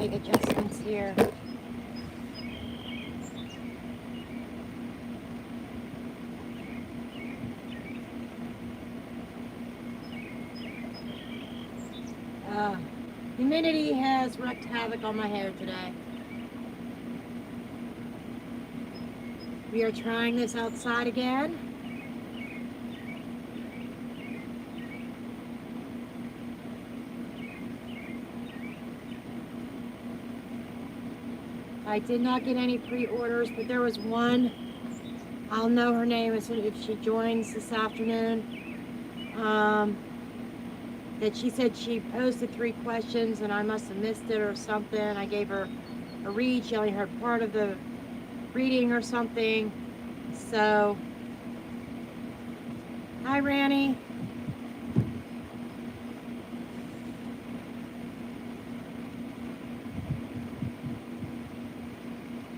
make adjustments here. Humidity has wreaked havoc on my hair today. We are trying this outside again. I did not get any pre-orders, but there was one. I'll know her name if she joins this afternoon. That she said she posted 3 questions and I must have missed it or something. I gave her a read. She only heard part of the reading or something. So, hi Ranny.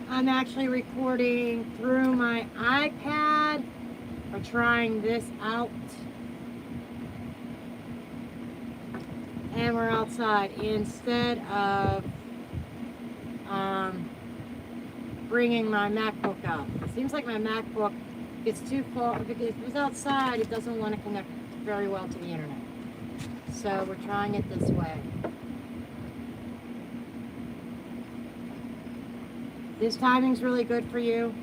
I'm actually recording through my iPad. We're trying this out. And we're outside instead of bringing my MacBook up. It seems like my MacBook gets too far. If it's outside, it doesn't want to connect very well to the internet. So we're trying it this way. This timing's really good for you?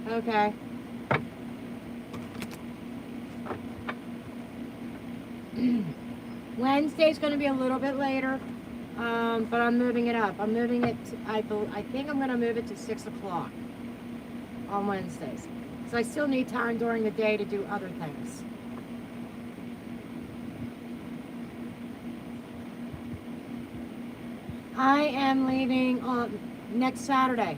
Okay. Wednesday's going to be a little bit later, but I'm moving it up. I'm moving it to, I think I'm going to move it to 6 o'clock on Wednesdays. So I still need time during the day to do other things. I am leaving on next Saturday.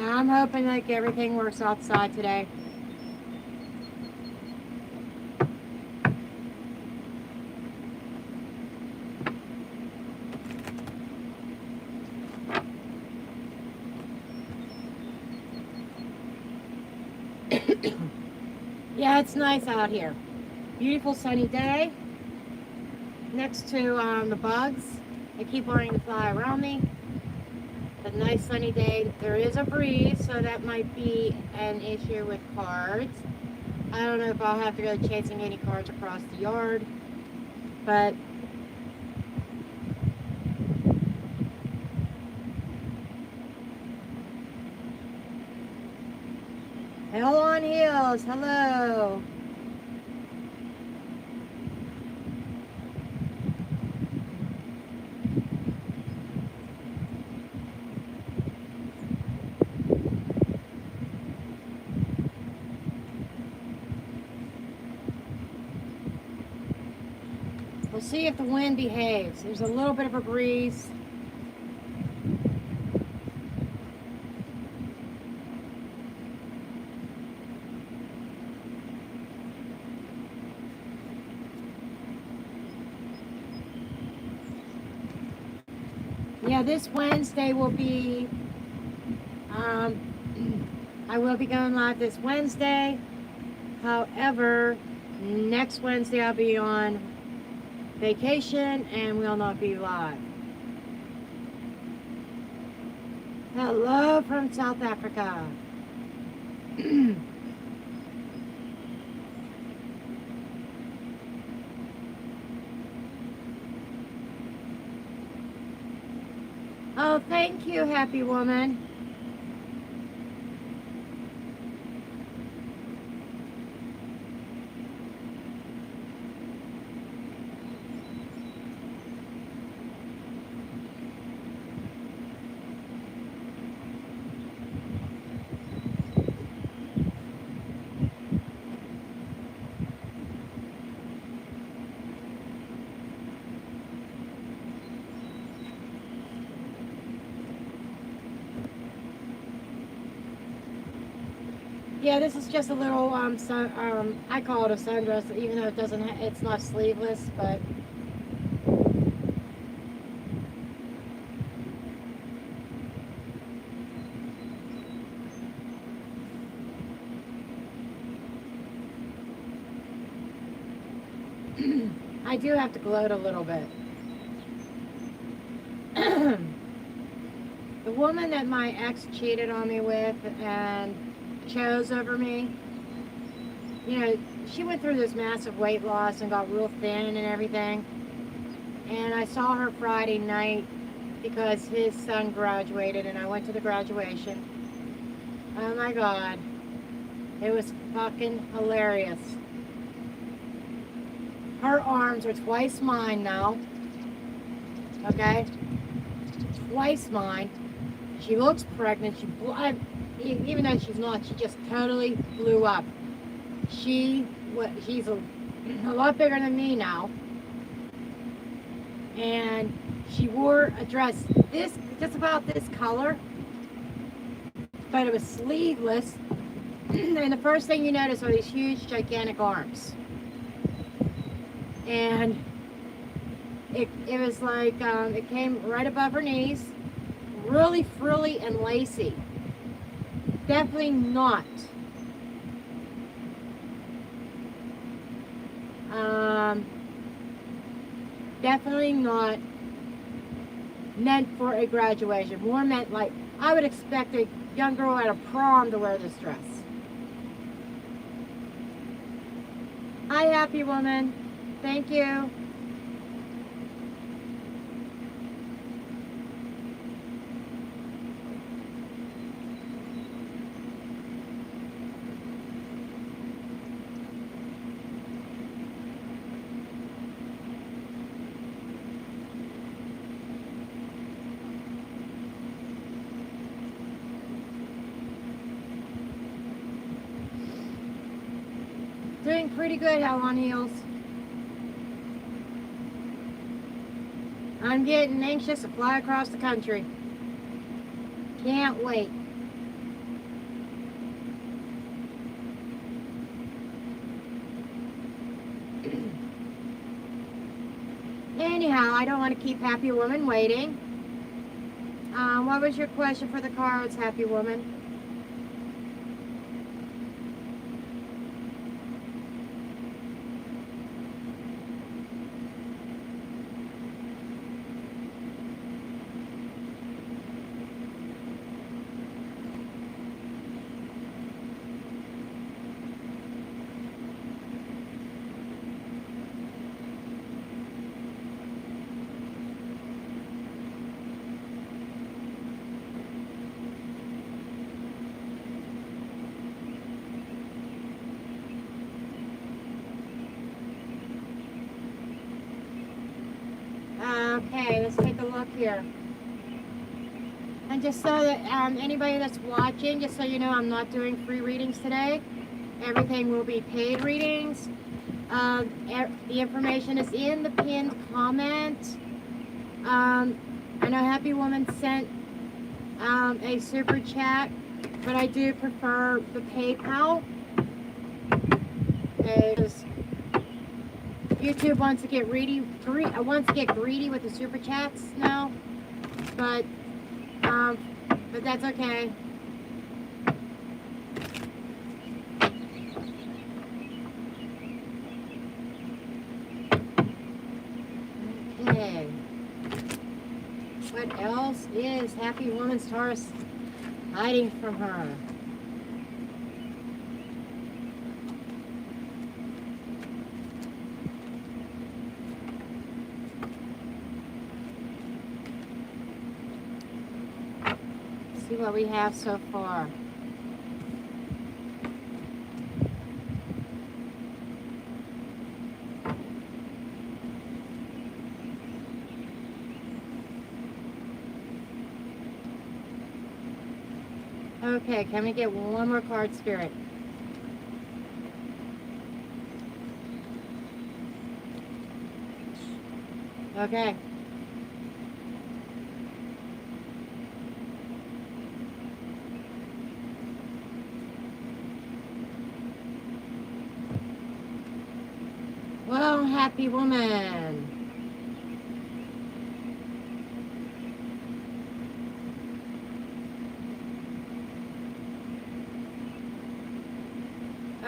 I'm hoping like everything works outside today. Yeah, it's nice out here. Beautiful sunny day. Next to the bugs. They keep wanting to fly around me. A nice sunny day. There is a breeze, so that might be an issue with cards. I don't know if I'll have to go chasing any cards across the yard, but hell on heels. Hello. We'll see if the wind behaves. There's a little bit of a breeze. Yeah, this Wednesday will be, I will be going live this Wednesday. However, next Wednesday I'll be on vacation and will not be live. Hello from South Africa. Oh, thank you, happy woman. Yeah, this is just a little I call it a sundress, even though it doesn't. It's not sleeveless, but I do have to gloat a little bit. The woman that my ex cheated on me with and chose over me, you know, she went through this massive weight loss and got real thin and everything. And I saw her Friday night because his son graduated and I went to the graduation. Oh my God. It was fucking hilarious. Her arms are twice mine now. Okay? Twice mine. She looks pregnant. Even though she's not, she just totally blew up. She's a lot bigger than me now. And she wore a dress just about this color, but it was sleeveless. And the first thing you notice are these huge, gigantic arms. And it was like, it came right above her knees, really frilly and lacy. Definitely not definitely not meant for a graduation. More meant like, I would expect a young girl at a prom to wear this dress. Hi, happy woman. Thank you. Doing pretty good, Hell on Heels. I'm getting anxious to fly across the country. Can't wait. Anyhow, I don't want to keep Happy Woman waiting. What was your question for the cards, Happy Woman? Okay, let's take a look here. And just so that anybody that's watching, just so you know, I'm not doing free readings today. Everything will be paid readings. The information is in the pinned comment. I know Happy Woman sent a super chat, but I do prefer the PayPal. Because YouTube wants to get greedy with the super chats now, but that's okay. Okay. What else is Happy Woman's Taurus hiding from her? See what we have so far. Okay, can we get one more card, Spirit? Okay. happy woman.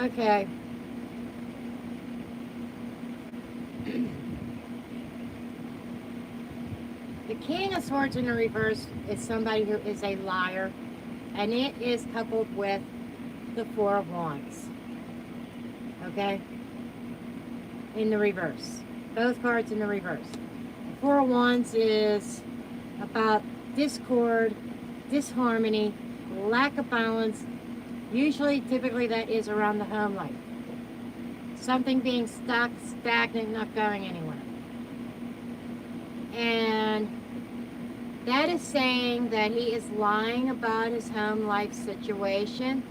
Okay. The King of Swords in the reverse is somebody who is a liar, and it is coupled with the Four of Wands. Okay? In the reverse. Both cards in the reverse. The Four of Wands is about discord, disharmony, lack of balance. Usually, typically, that is around the home life. Something being stuck, stagnant, not going anywhere. And that is saying that he is lying about his home life situation.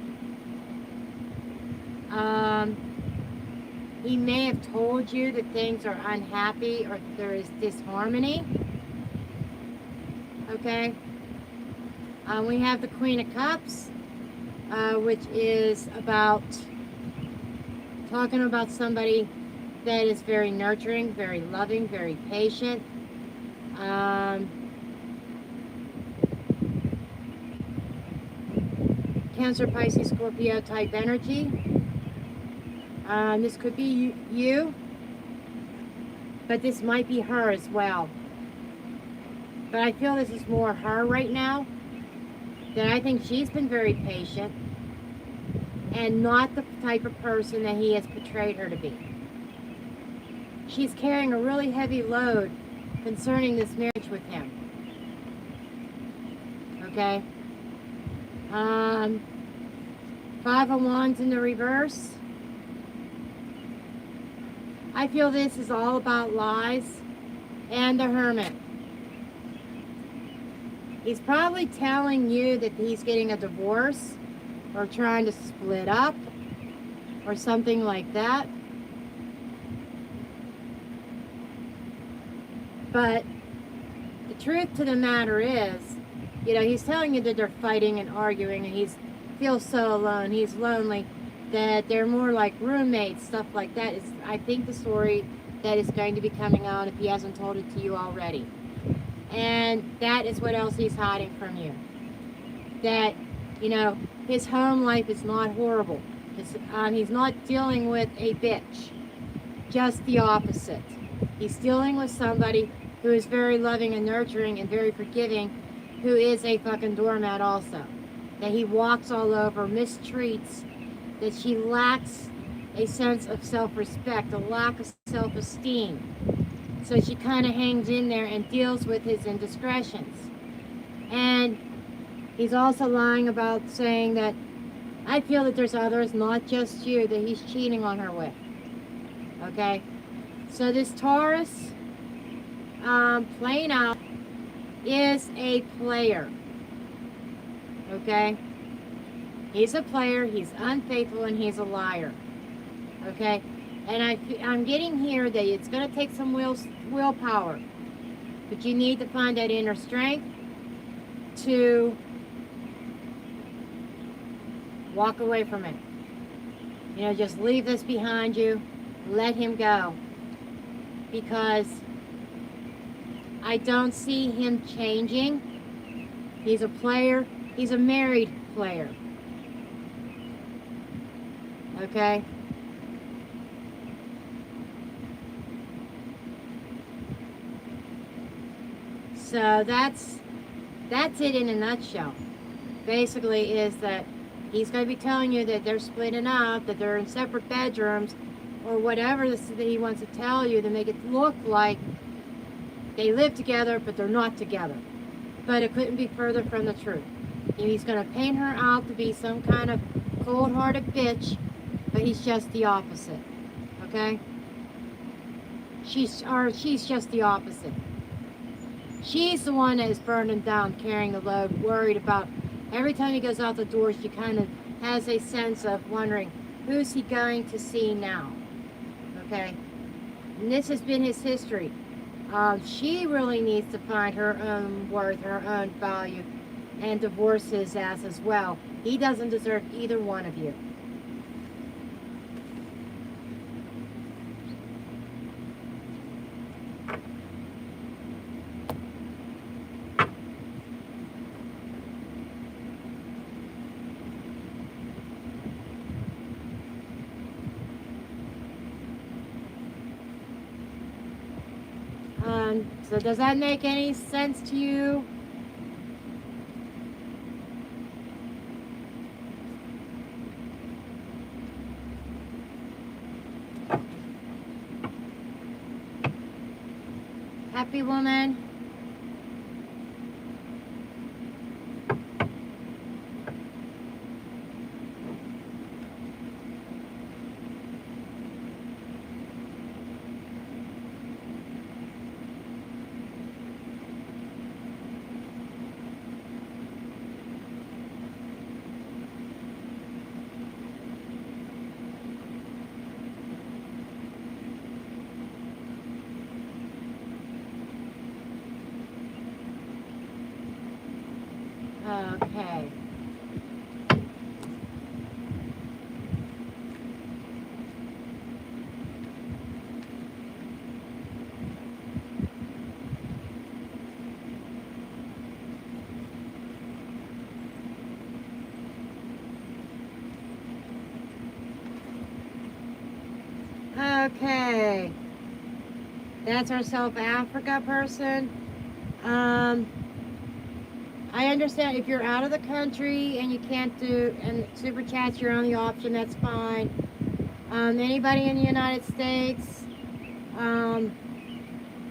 He may have told you that things are unhappy or there is disharmony. Okay? We have the Queen of Cups, which is about talking about somebody that is very nurturing, very loving, very patient. Cancer, Pisces, Scorpio type energy. This could be you, but this might be her as well. But I feel this is more her right now. That I think she's been very patient and not the type of person that he has portrayed her to be. She's carrying a really heavy load concerning this marriage with him. Okay? Five of Wands in the reverse. I feel this is all about lies and the Hermit. He's probably telling you that he's getting a divorce or trying to split up or something like that. But the truth to the matter is, he's telling you that they're fighting and arguing and he feels so alone. He's lonely, that they're more like roommates, stuff like that. Is, I think, the story that is going to be coming out if he hasn't told it to you already. And that is what else he's hiding from you. That, his home life is not horrible. He's not dealing with a bitch. Just the opposite. He's dealing with somebody who is very loving and nurturing and very forgiving, who is a fucking doormat also. That he walks all over, mistreats, that she lacks a sense of self-respect, a lack of self-esteem. So she kind of hangs in there and deals with his indiscretions. And he's also lying about saying that I feel that there's others, not just you, that he's cheating on her with. Okay? So this Taurus, plain out, is a player. Okay? He's a player, he's unfaithful, and he's a liar. Okay? And I'm getting here that it's going to take some willpower. But you need to find that inner strength to walk away from it. Just leave this behind you. Let him go. Because I don't see him changing. He's a player. He's a married player. Okay? So that's it in a nutshell. Basically is that he's going to be telling you that they're splitting up, that they're in separate bedrooms, or whatever that he wants to tell you to make it look like they live together, but they're not together. But it couldn't be further from the truth. He's going to paint her out to be some kind of cold-hearted bitch, but he's just the opposite. Okay? She's just the opposite. She's the one that is burning down, carrying the load, worried about every time he goes out the door. She kind of has a sense of wondering, who's he going to see now? Okay? And this has been his history. She really needs to find her own worth, her own value, and divorce his ass as well. He doesn't deserve either one of you. So does that make any sense to you? Happy woman? Okay. Okay. That's our South Africa person. I understand if you're out of the country and you can't do, and super chat's your only option, that's fine. Anybody in the United States, um,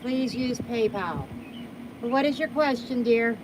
please use PayPal. But what is your question, dear?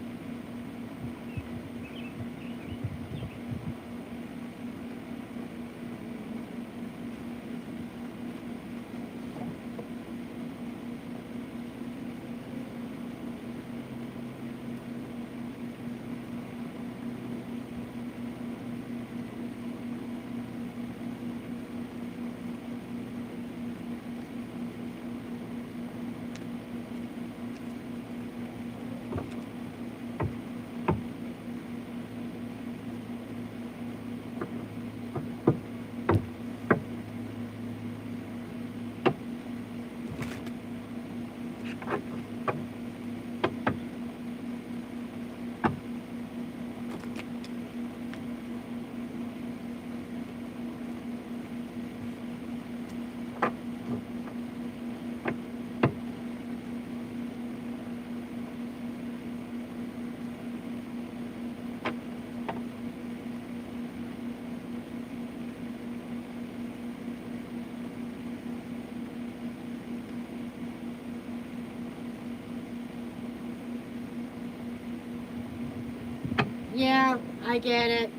Yeah, I get it.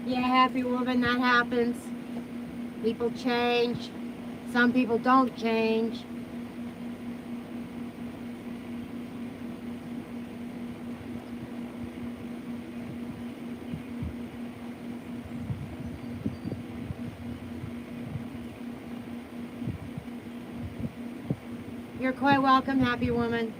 Yeah, happy woman, that happens. People change. Some people don't change. You're quite welcome, happy woman.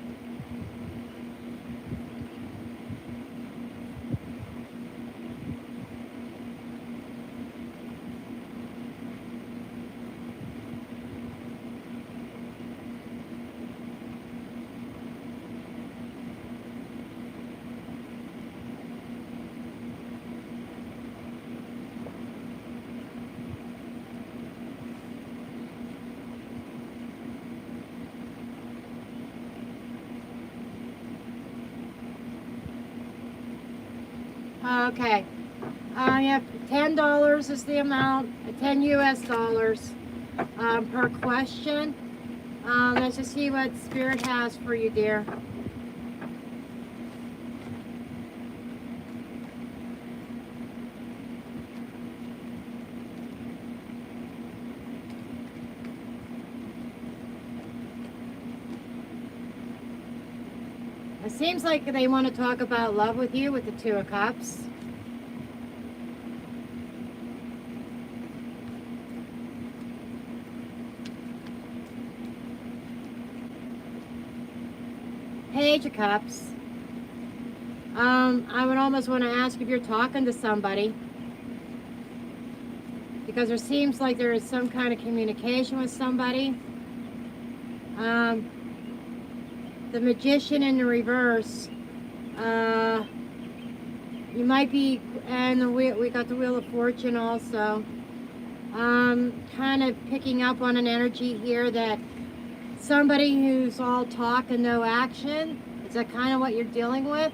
Okay. Yeah, $10 is the amount, 10 US dollars per question. Let's just see what Spirit has for you, dear. It seems like they want to talk about love with you with the Two of Cups. Page of Cups. I would almost want to ask if you're talking to somebody, because there seems like there is some kind of communication with somebody. The Magician in the reverse. You might be, and the wheel, we got the Wheel of Fortune also. Kind of picking up on an energy here that somebody who's all talk and no action. Is that kind of what you're dealing with?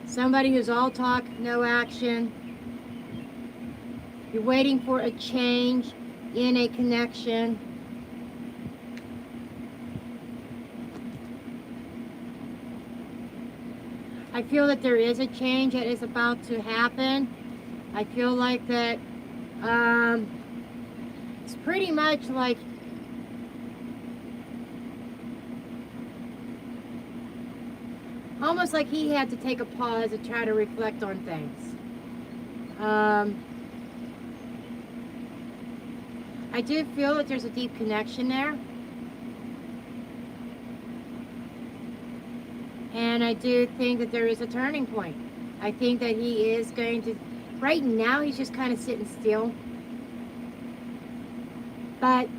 Somebody who's all talk, no action. You're waiting for a change in a connection. I feel that there is a change that is about to happen. I feel like that it's pretty much like almost like he had to take a pause and try to reflect on things. I do feel that there's a deep connection there. And I do think that there is a turning point. I think that he is going to, right now he's just kind of sitting still. But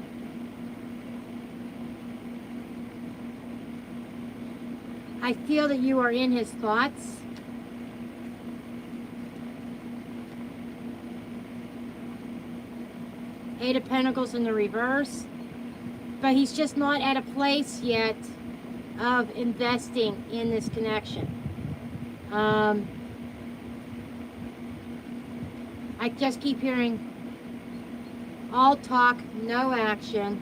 I feel that you are in his thoughts. Eight of Pentacles in the reverse. But he's just not at a place yet of investing in this connection. I just keep hearing all talk, no action.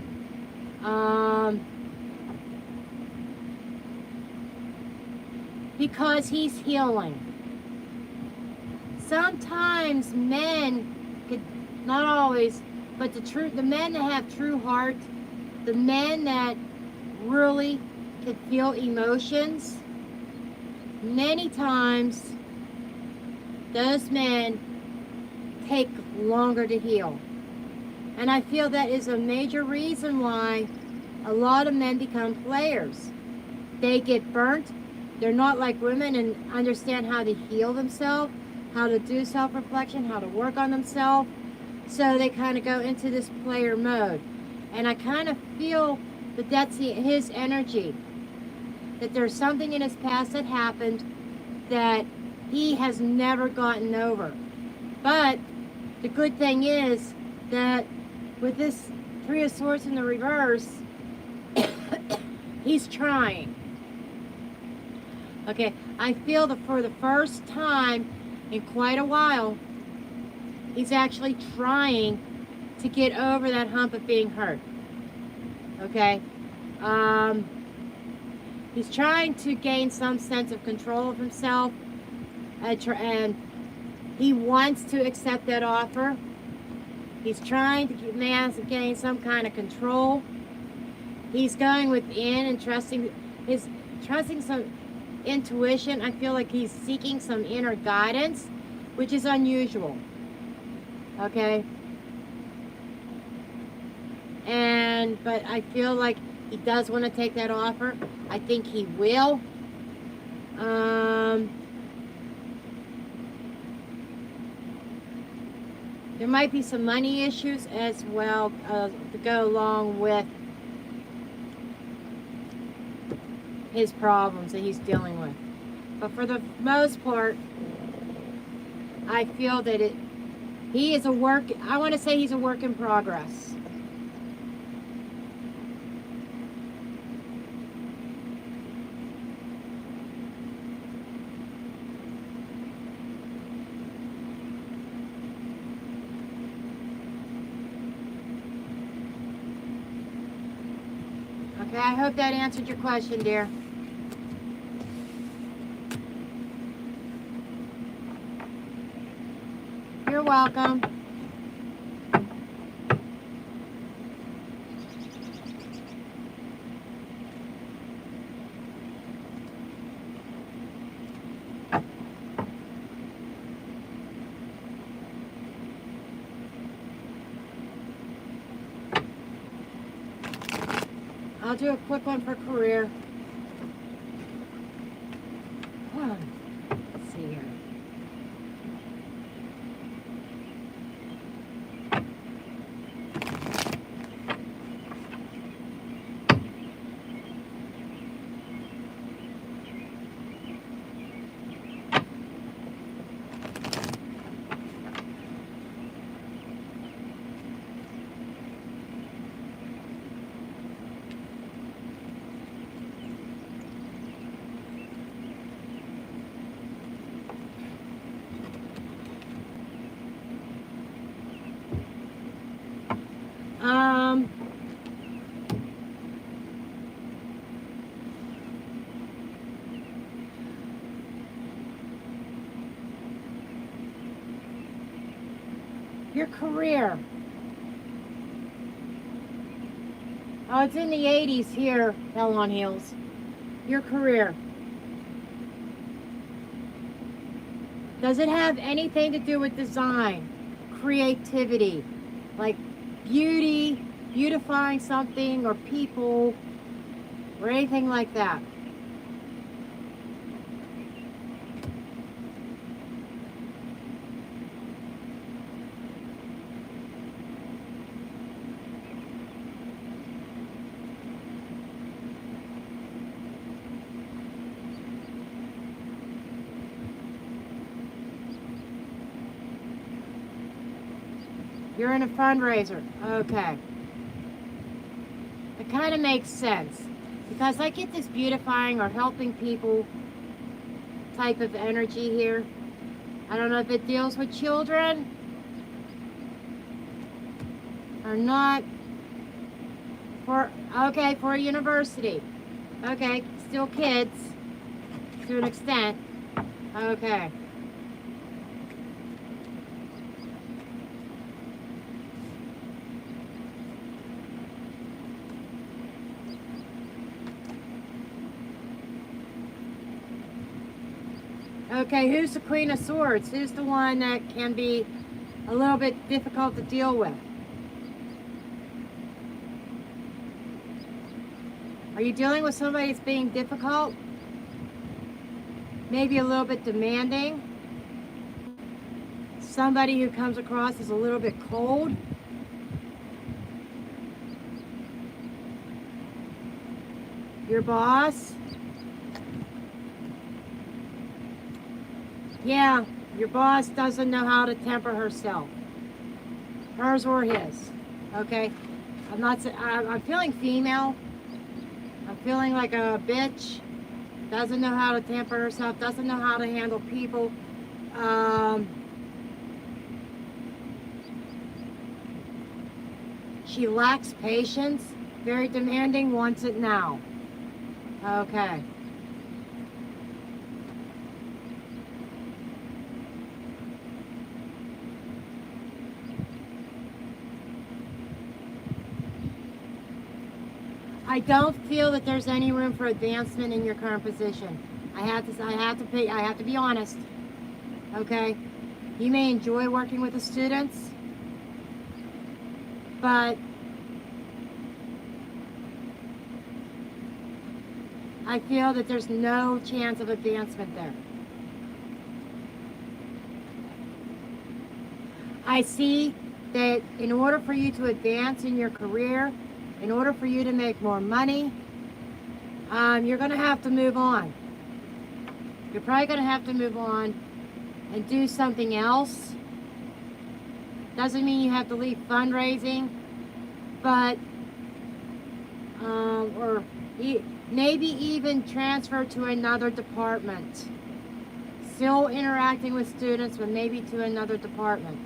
Because he's healing. Sometimes men could, not always, but the men that have true heart, the men that really could feel emotions, many times those men take longer to heal. And I feel that is a major reason why a lot of men become players. They get burnt. They're not like women and understand how to heal themselves, how to do self-reflection, how to work on themselves. So they kind of go into this player mode. And I kind of feel that that's his energy. That there's something in his past that happened that he has never gotten over. But the good thing is that with this Three of Swords in the reverse, he's trying. Okay, I feel that for the first time in quite a while, he's actually trying to get over that hump of being hurt. Okay? He's trying to gain some sense of control of himself, and he wants to accept that offer. He's trying to gain some kind of control. He's going within and trusting some intuition. I feel like he's seeking some inner guidance, which is unusual. Okay? But I feel like he does want to take that offer. I think he will. There might be some money issues as well to go along with his problems that he's dealing with. But for the most part, I feel that he is a work, I want to say he's a work in progress. Okay, I hope that answered your question, dear. You're welcome. I'll do a quick one for career. Let's see here. Your career. Oh, it's in the 80s here, Hell on Heels. Your career. Does it have anything to do with design, creativity, like beauty, beautifying something or people, or anything like that? You're in a fundraiser. Okay. It kind of makes sense. Because I get this beautifying or helping people type of energy here. I don't know if it deals with children or not. For a university. Okay, still kids to an extent. Okay. Okay, who's the Queen of Swords? Who's the one that can be a little bit difficult to deal with? Are you dealing with somebody that's being difficult? Maybe a little bit demanding? Somebody who comes across as a little bit cold? Your boss? Yeah, your boss doesn't know how to temper herself. Hers or his. Okay? I'm feeling female. I'm feeling like a bitch. Doesn't know how to temper herself. Doesn't know how to handle people. She lacks patience. Very demanding. Wants it now. Okay. I don't feel that there's any room for advancement in your current position. I have to be honest. Okay? You may enjoy working with the students, but I feel that there's no chance of advancement there. I see that in order for you to advance in your career, in order for you to make more money, you're going to have to move on. You're probably going to have to move on and do something else. Doesn't mean you have to leave fundraising, but maybe even transfer to another department. Still interacting with students, but maybe to another department.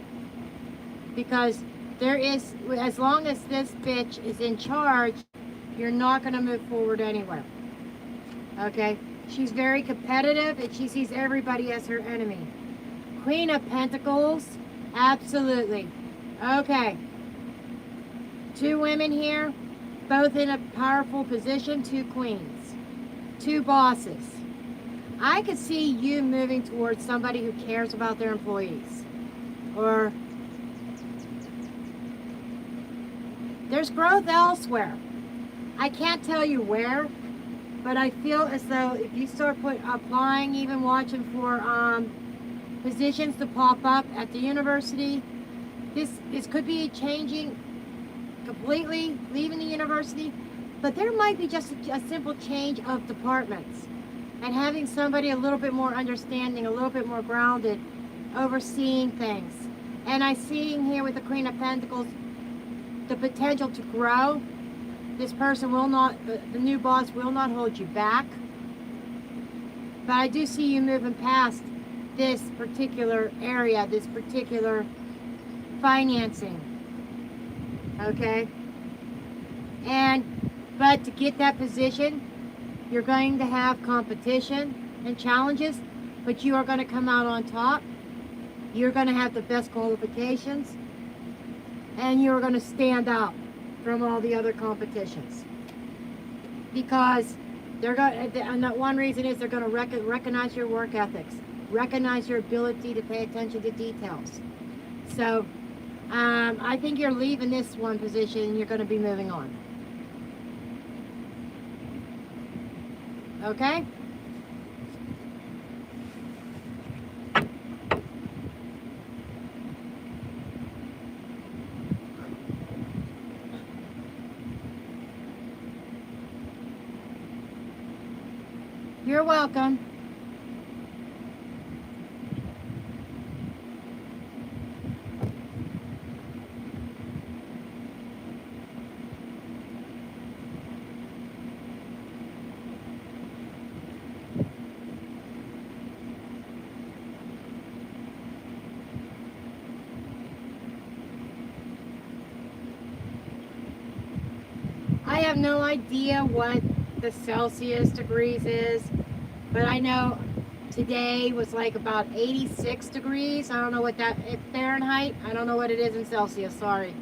Because there is, as long as this bitch is in charge, you're not going to move forward anywhere. Okay? She's very competitive and she sees everybody as her enemy. Queen of Pentacles, absolutely. Okay. Two women here, both in a powerful position, two queens, two bosses. I could see you moving towards somebody who cares about their employees. Or there's growth elsewhere. I can't tell you where, but I feel as though if you start applying, even watching for positions to pop up at the university, this could be changing completely, leaving the university, but there might be just a simple change of departments and having somebody a little bit more understanding, a little bit more grounded, overseeing things. And I see here with the Queen of Pentacles, the potential to grow. This person will not, the new boss will not hold you back. But I do see you moving past this particular area, this particular financing. Okay? But to get that position, you're going to have competition and challenges, but you are going to come out on top. You're going to have the best qualifications. and you're going to stand out from all the other competitions, because they're going, and that one reason is they're going to recognize your work ethics, recognize your ability to pay attention to details. So I think you're leaving this one position and you're going to be moving on. Okay? You're welcome. I have no idea what the Celsius degrees is, but I know today was like about 86 degrees. I don't know what that, it's Fahrenheit. I don't know what it is in Celsius, sorry.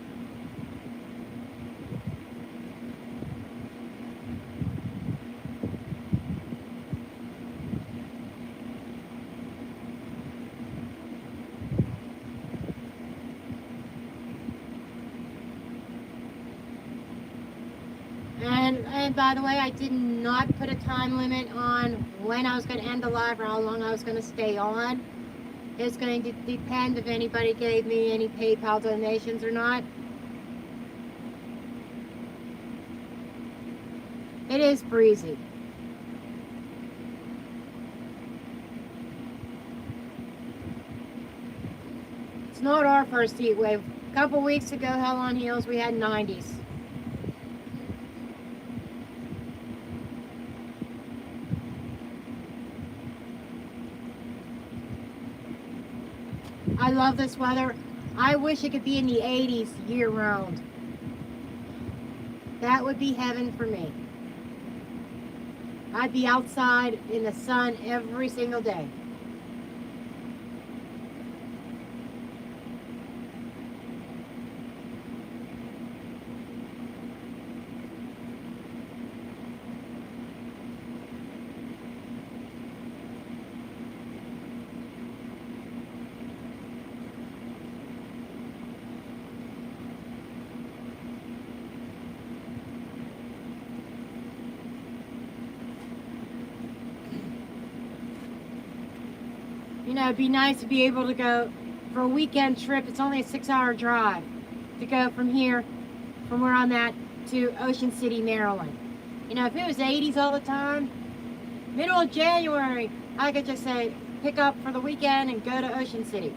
And by the way, I did not put a time limit on when I was going to end the live or how long I was going to stay on. It's going to depend if anybody gave me any PayPal donations or not. It is breezy. It's not our first heat wave. A couple weeks ago, Hell on Heels, we had 90s. I love this weather. I wish it could be in the 80s year round. That would be heaven for me. I'd be outside in the sun every single day. You know, it'd be nice to be able to go for a weekend trip. It's only a 6-hour drive to go from here, from where I'm at, to Ocean City, Maryland. You know, if it was 80s all the time, middle of January, I could just say, pick up for the weekend and go to Ocean City.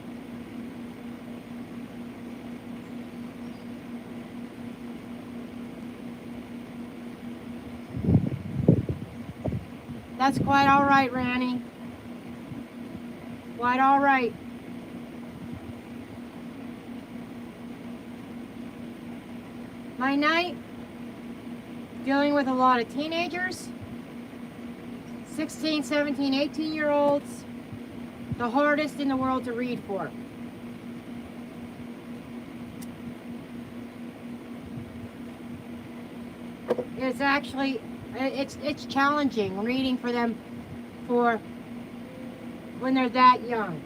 That's quite all right, Ranny. Quite all right. My night, dealing with a lot of teenagers, 16, 17, 18-year-olds, the hardest in the world to read for. It's actually, it's challenging reading for them for when they're that young.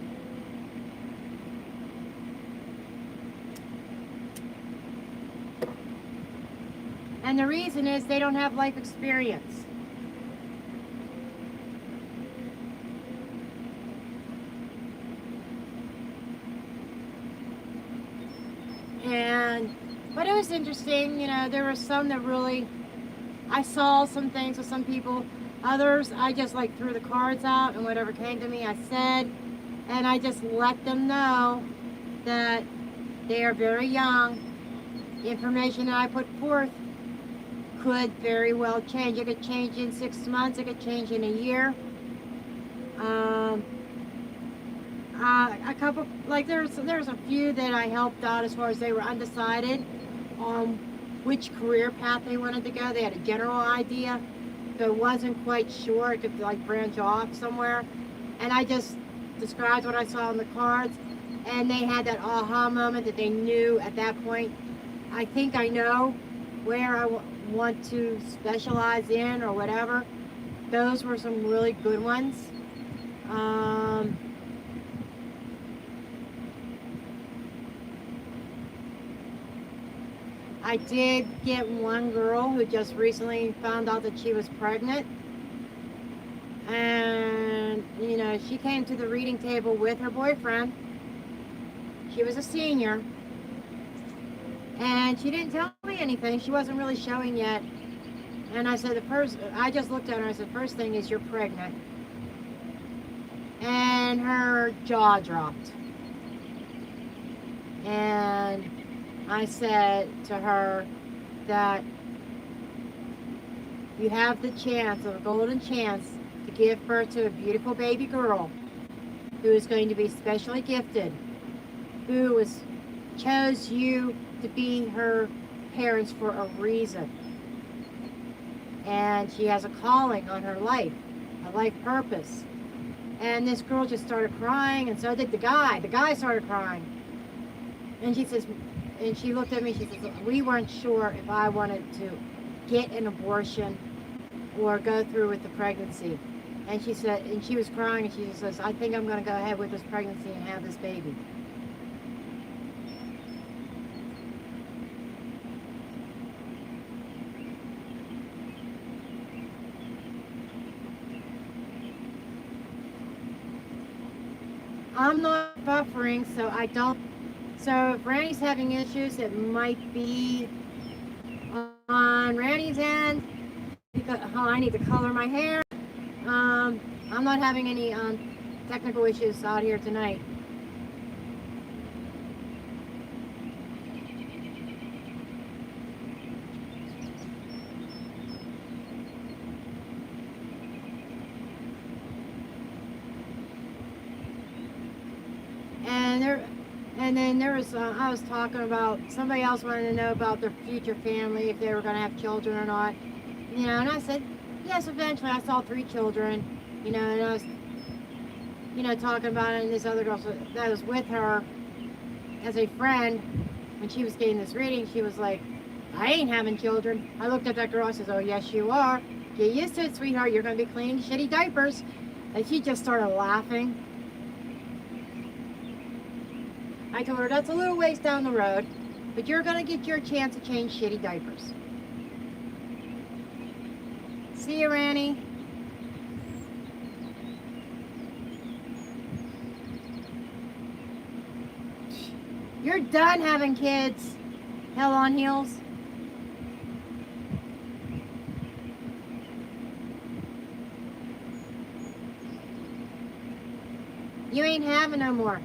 And the reason is they don't have life experience. But it was interesting, you know, there were some that really, I saw some things with some people. Others, I just like threw the cards out and whatever came to me, I said. And I just let them know that they are very young. The information that I put forth could very well change. It could change in 6 months. It could change in a year. A couple, like there's a few that I helped out as far as they were undecided on which career path they wanted to go. They had a general idea, but wasn't quite sure. It could like branch off somewhere. And I just described what I saw on the cards. and they had that aha moment that they knew at that point, I think I know where I want to specialize in or whatever. Those were some really good ones. I did get one girl who just recently found out that she was pregnant. And, you know, she came to the reading table with her boyfriend. She was a senior. And she didn't tell me anything. She wasn't really showing yet. And I said, I just looked at her and I said, first thing is you're pregnant. And her jaw dropped. And I said to her that you have the chance, a golden chance, to give birth to a beautiful baby girl who is going to be specially gifted, who chose you to be her parents for a reason. And she has a calling on her life, a life purpose. And this girl just started crying, and so did the guy. The guy started crying. And she says, and she looked at me, she says, we weren't sure if I wanted to get an abortion or go through with the pregnancy. And she said, and she was crying, and she just says, I think I'm going to go ahead with this pregnancy and have this baby. I'm not buffering, so I don't. So if Randy's having issues, it might be on Randy's end. Because I need to color my hair. I'm not having any technical issues out here tonight. And then there was, I was talking about, somebody else wanted to know about their future family, if they were going to have children or not. You know, and I said, yes, eventually. I saw 3 children, you know, and I was, you know, talking about it, and this other girl that was with her as a friend, when she was getting this reading, she was like, I ain't having children. I looked at that girl, I said, oh, yes, you are. Get used to it, sweetheart. You're going to be cleaning shitty diapers. And she just started laughing. I told her, that's a little ways down the road, but you're going to get your chance to change shitty diapers. See you, Ranny. You're done having kids, hell on heels. You ain't having no more.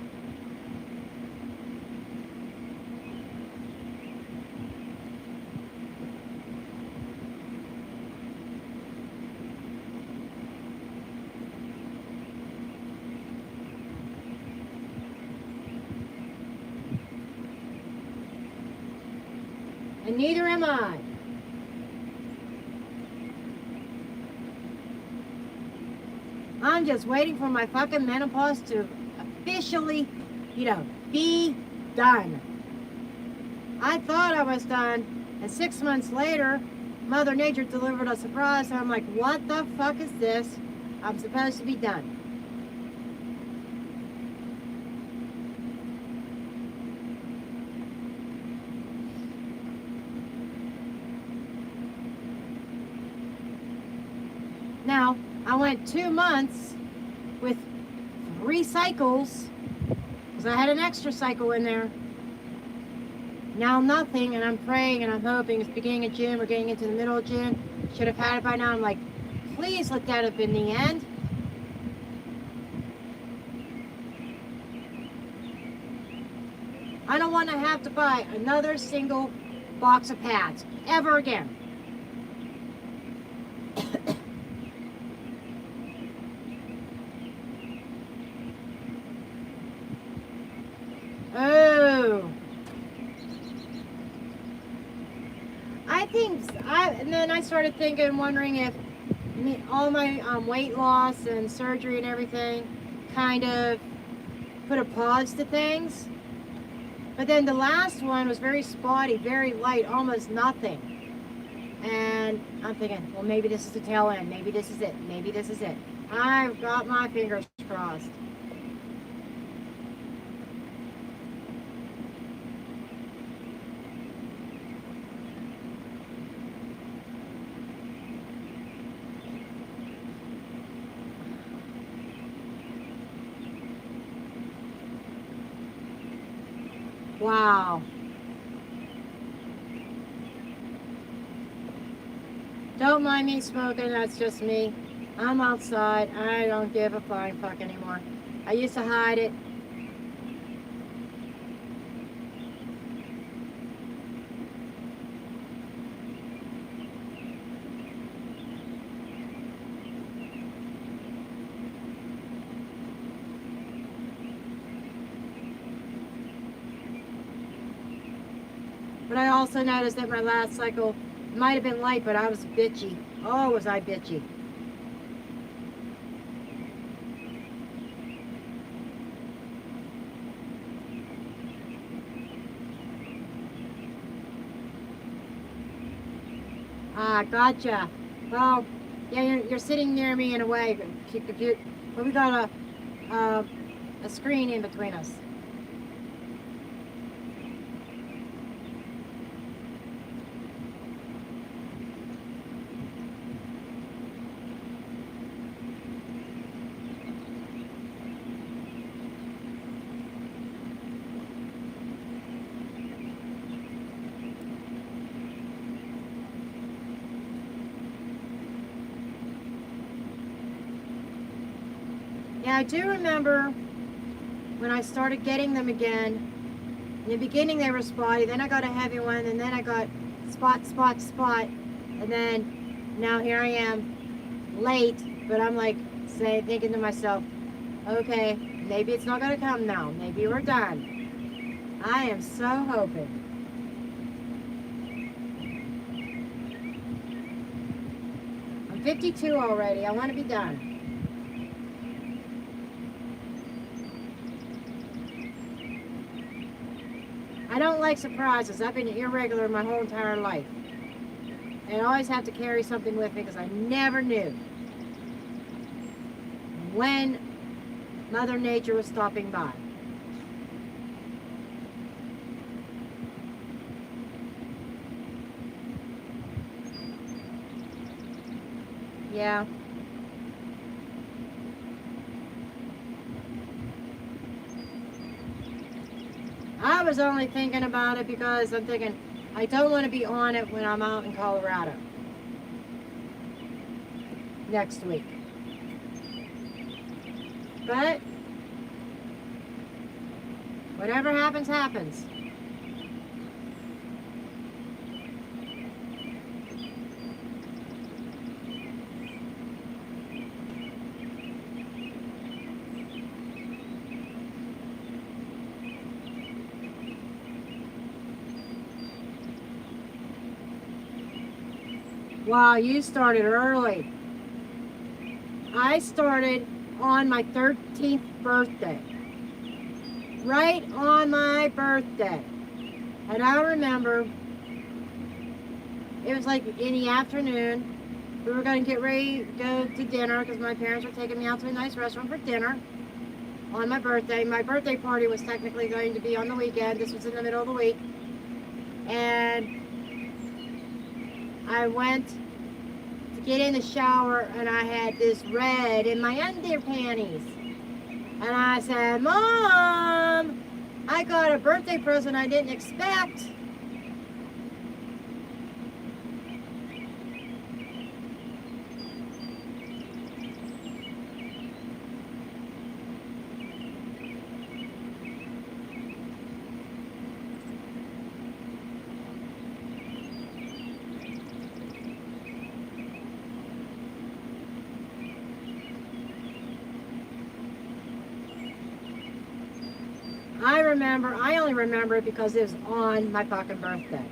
And neither am I. I'm just waiting for my fucking menopause to officially, you know, be done. I thought I was done, and 6 months later, Mother Nature delivered a surprise, and I'm like, what the fuck is this? I'm supposed to be done. Now, I went 2 months with 3 cycles, because I had an extra cycle in there. Now nothing, and I'm praying and I'm hoping it's beginning of June, we're getting into the middle of June. Should have had it by now. I'm like, please let that have been the end. I don't want to have to buy another single box of pads ever again. Oh. And then I started thinking, wondering if all my weight loss and surgery and everything kind of put a pause to things. But then the last one was very spotty, very light, almost nothing. And I'm thinking, well, maybe this is the tail end. Maybe this is it. Maybe this is it. I've got my fingers crossed. Wow. Don't mind me smoking, that's just me. I'm outside. I don't give a flying fuck anymore. I used to hide it. But I also noticed that my last cycle might have been light, but I was bitchy. Oh, was I bitchy. Ah, gotcha. Well, yeah, you're sitting near me in a way, but we got a screen in between us. Yeah, I do remember when I started getting them again. In the beginning they were spotty, then I got a heavy one, and then I got spot, spot, spot, and then now here I am, late, but I'm like thinking to myself, okay, maybe it's not going to come now. Maybe we're done. I am so hoping. I'm 52 already. I want to be done. I don't like surprises. I've been irregular my whole entire life. And I always have to carry something with me because I never knew when Mother Nature was stopping by. Yeah. I was only thinking about it because I'm thinking I don't want to be on it when I'm out in Colorado next week. But whatever happens, happens. Wow, you started early. I started on my 13th birthday. Right on my birthday. And I remember it was like in the afternoon. We were going to get ready to go to dinner because my parents were taking me out to a nice restaurant for dinner on my birthday. My birthday party was technically going to be on the weekend. This was in the middle of the week. And I went to get in the shower and I had this red in my underpanties. And I said, Mom, I got a birthday present I didn't expect. I only remember it because it was on my fucking birthday.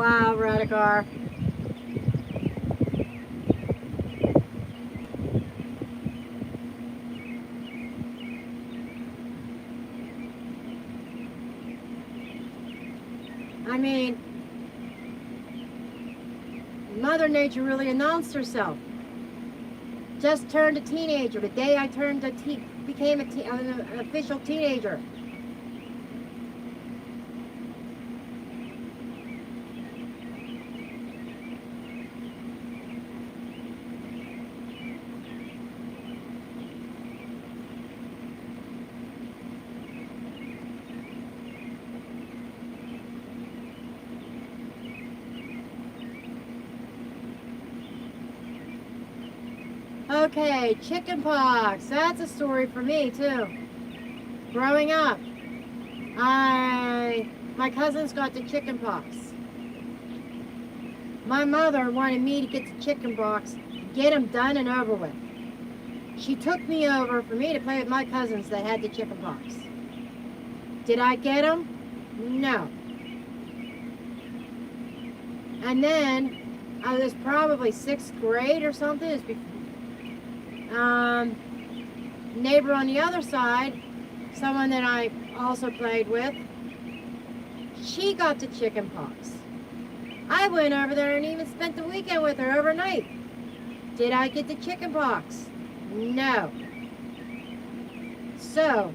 Wow, Radicar. I mean, Mother Nature really announced herself. Just turned a teenager. The day I turned became an official teenager. Okay, chicken pox. That's a story for me too. Growing up, my cousins got the chicken pox. My mother wanted me to get the chicken pox, get them done and over with. She took me over for me to play with my cousins that had the chicken pox. Did I get them? No. And then I was probably 6th grade or something. Neighbor on the other side, someone that I also played with, she got the chicken pox. I went over there and even spent the weekend with her overnight. Did I get the chicken pox? No. So,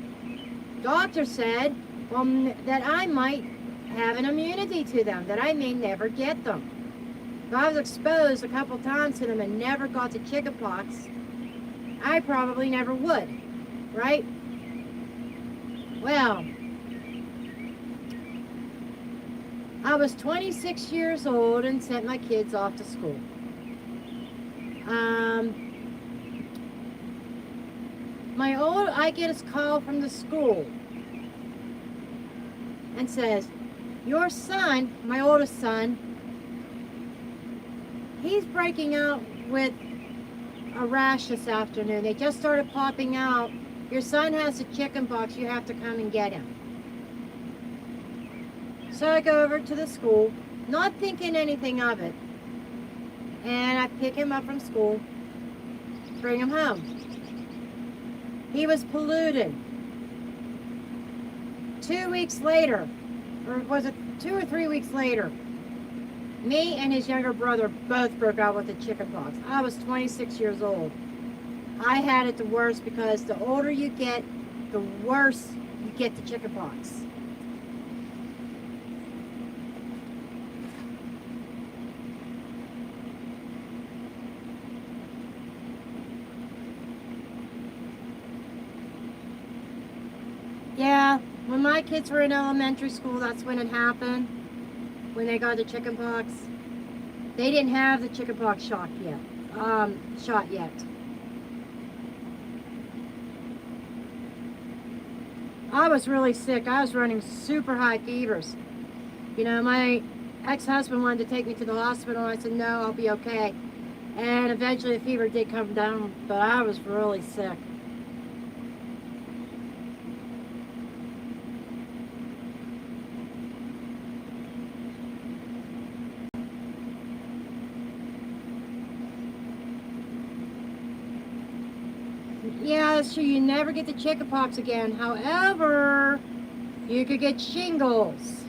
doctor said that I might have an immunity to them, that I may never get them. If I was exposed a couple times to them and never got the chicken pox, I probably never would, right? Well, I was 26 years old and sent my kids off to school. I get a call from the school and says, your son, my oldest son, he's breaking out with a rash this afternoon. They just started popping out. Your son has a chicken pox. You have to come and get him. So I go over to the school, not thinking anything of it. And I pick him up from school, bring him home. He was polluted. 2 weeks later, or was it 2 or 3 weeks later, me and his younger brother both broke out with the chicken pox. I was 26 years old. I had it the worst because the older you get, the worse you get the chicken pox. Yeah, when my kids were in elementary school, that's when it happened. When they got the chicken pox. They didn't have the chicken pox shot yet. I was really sick. I was running super high fevers. You know, my ex-husband wanted to take me to the hospital. I said, no, I'll be okay. And eventually the fever did come down, but I was really sick. Yeah, that's true. You never get the chickenpox again. However, you could get shingles.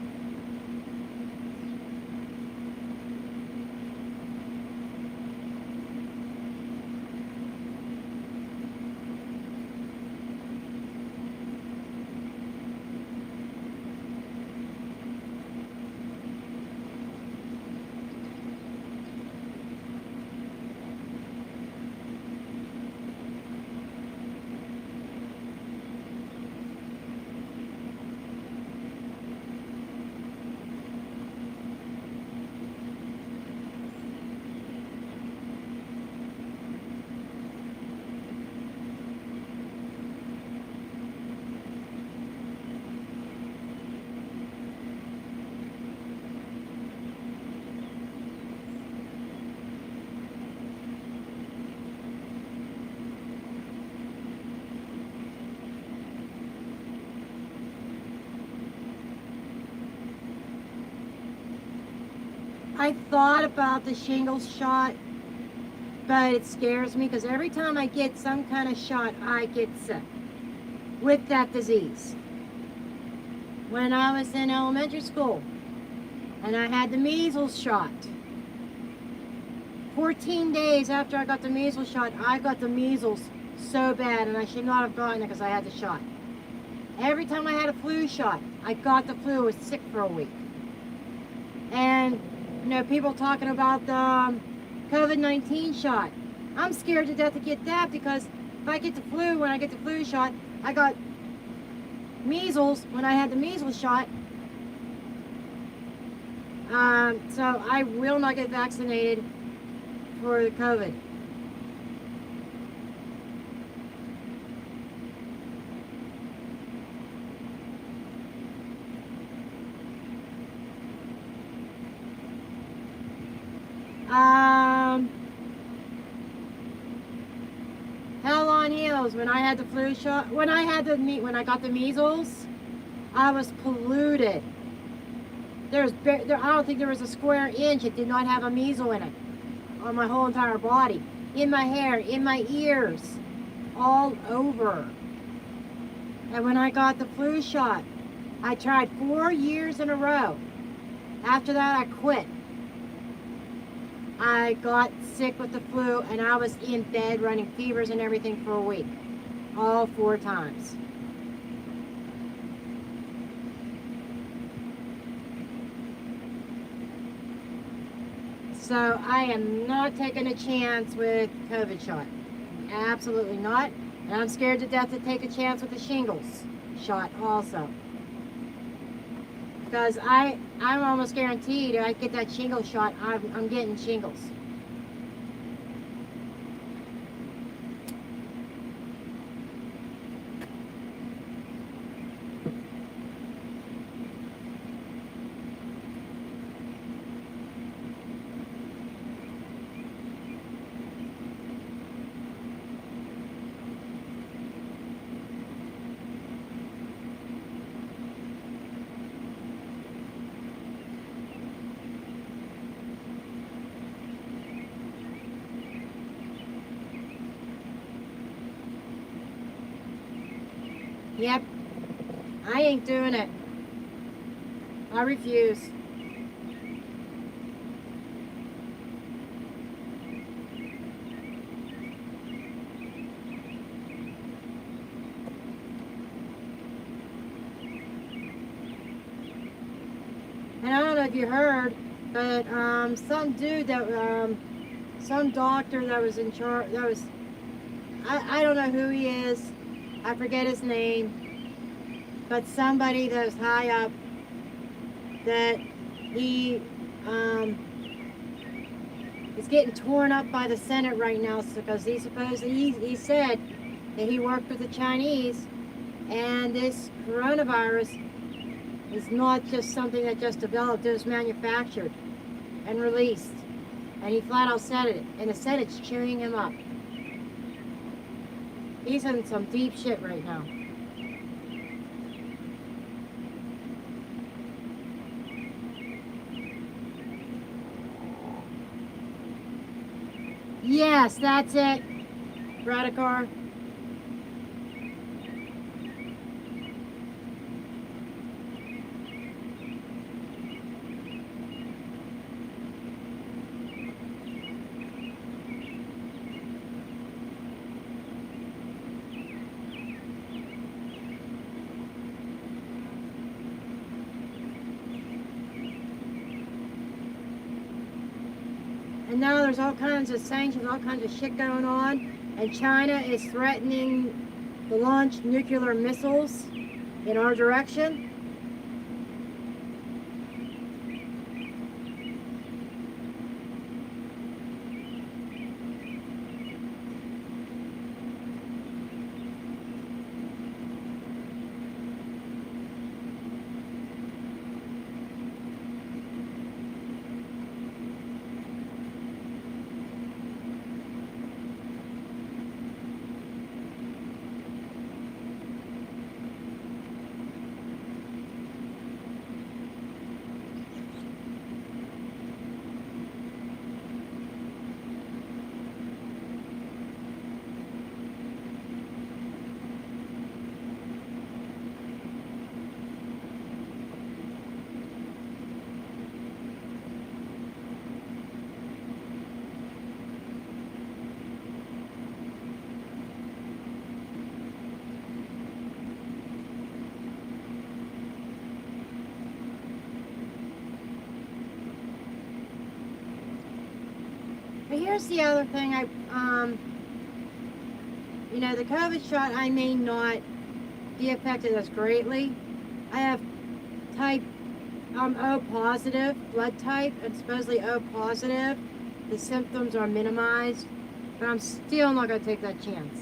I thought about the shingles shot, but it scares me because every time I get some kind of shot, I get sick with that disease. When I was in elementary school and I had the measles shot, 14 days after I got the measles shot, I got the measles so bad, and I should not have gotten it because I had the shot. Every time I had a flu shot, I got the flu. I was sick for a week. And, you know, people talking about the COVID-19 shot. I'm scared to death to get that because if I get the flu, when I get the flu shot, I got measles when I had the measles shot. So I will not get vaccinated for the COVID. Hell on heels. When I had the flu shot, when I got the measles, I was polluted. I don't think there was a square inch that did not have a measles in it on my whole entire body, in my hair, in my ears, all over. And when I got the flu shot, I tried 4 years in a row. After that, I quit. I got sick with the flu, and I was in bed running fevers and everything for a week, all 4 times. So I am not taking a chance with COVID shot. Absolutely not. And I'm scared to death to take a chance with the shingles shot also. Because I'm almost guaranteed if I get that shingles shot, I'm getting shingles. Yep, I ain't doing it. I refuse. And I don't know if you heard, but some dude some doctor that was in charge, I don't know who he is. I forget his name, but somebody that was high up, that he is getting torn up by the Senate right now because he said that he worked with the Chinese, and this coronavirus is not just something that just developed, it was manufactured and released, and he flat out said it, and the Senate's cheering him up. He's in some deep shit right now. Yes, that's it. Radicar. And now there's all kinds of sanctions, all kinds of shit going on. And China is threatening to launch nuclear missiles in our direction. But here's the other thing. You know, the COVID shot, I may not be affected as greatly. I have type O positive blood type, and supposedly O positive. The symptoms are minimized, but I'm still not going to take that chance.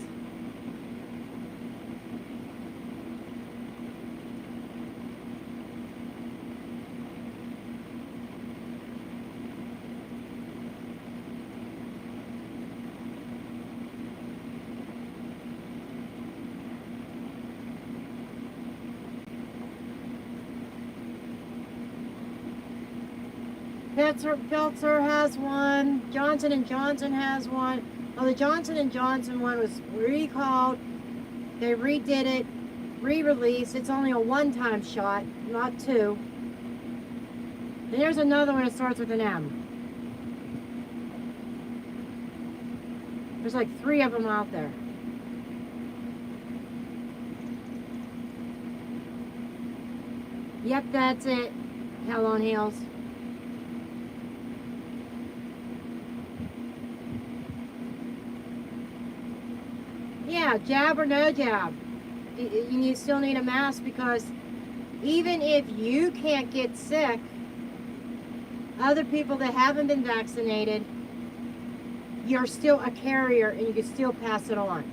Peltzer has one. Johnson & Johnson has one. Well, the Johnson & Johnson one was recalled. They redid it, re-released. It's only a one-time shot, not two. And here's another one that starts with an M. There's like 3 of them out there. Yep, that's it. Hell on heels. Yeah, jab or no jab. You still need a mask, because even if you can't get sick, other people that haven't been vaccinated, you're still a carrier and you can still pass it on.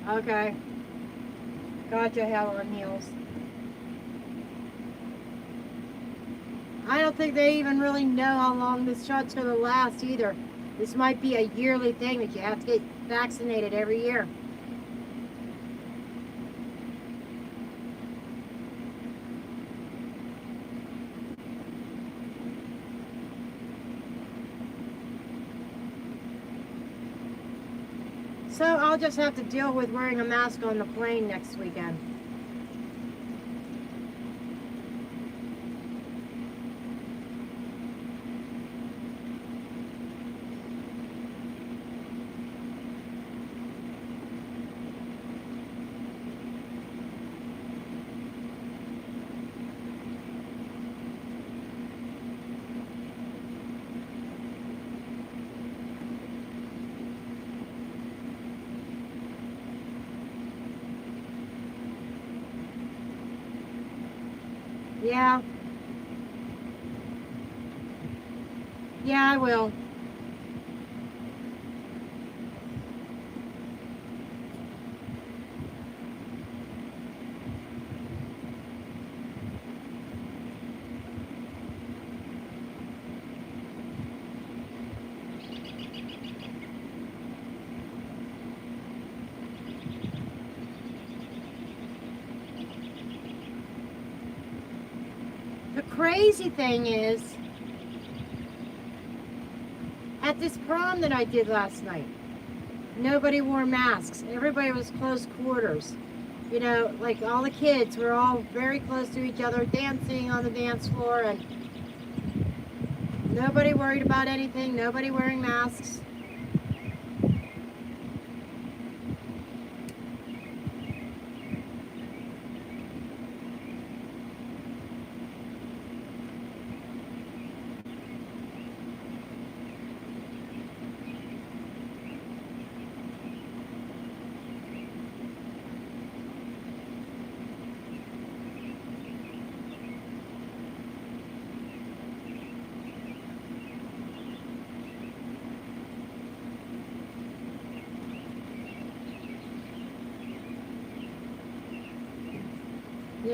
Okay. Gotcha, hell on heels. I don't think they even really know how long this shot's going to last either. This might be a yearly thing that you have to get vaccinated every year. So I'll just have to deal with wearing a mask on the plane next weekend. Yeah. Yeah, I will. The crazy thing is, at this prom that I did last night, nobody wore masks. Everybody was close quarters. You know, like all the kids were all very close to each other, dancing on the dance floor, and nobody worried about anything, nobody wearing masks.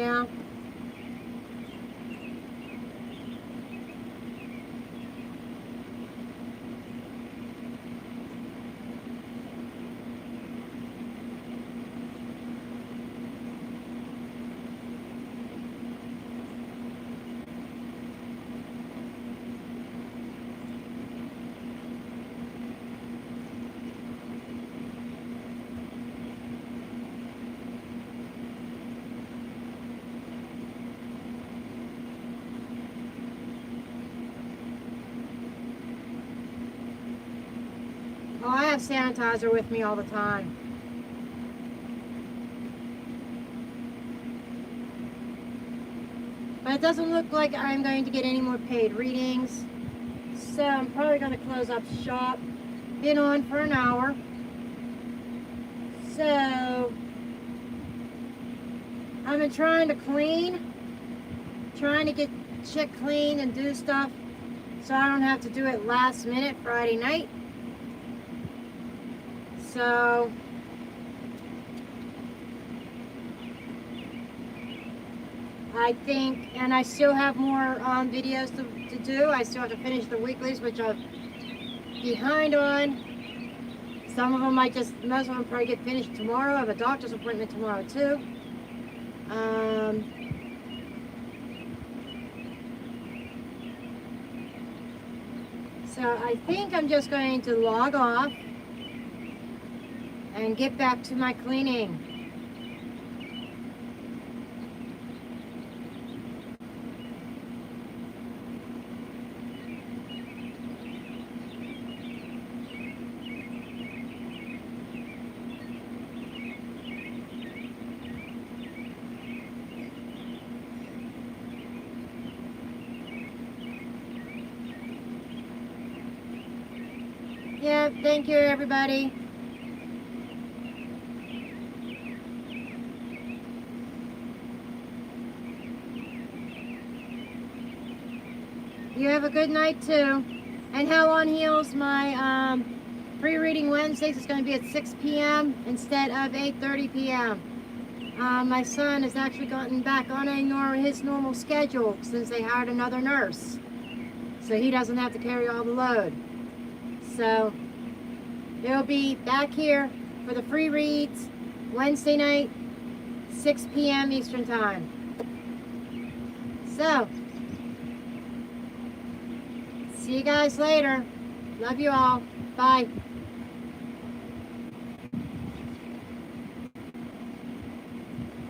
now. Oh, I have sanitizer with me all the time. But it doesn't look like I'm going to get any more paid readings. So I'm probably going to close up shop. Been on for an hour. So I've been trying to clean. Trying to get shit clean and do stuff so I don't have to do it last minute Friday night. So I think, and I still have more videos to do. I still have to finish the weeklies, which I'm behind on. Some of them most of them probably get finished tomorrow. I have a doctor's appointment tomorrow too. So I think I'm just going to log off and get back to my cleaning. Yeah, thank you everybody. You have a good night too. And Hell on Heels, my free reading Wednesdays is going to be at 6 p.m. instead of 8:30 p.m. My son has actually gotten back on his normal schedule since they hired another nurse. So he doesn't have to carry all the load. So it'll be back here for the free reads Wednesday night, 6 p.m. Eastern Time. So, see you guys later. Love you all. Bye.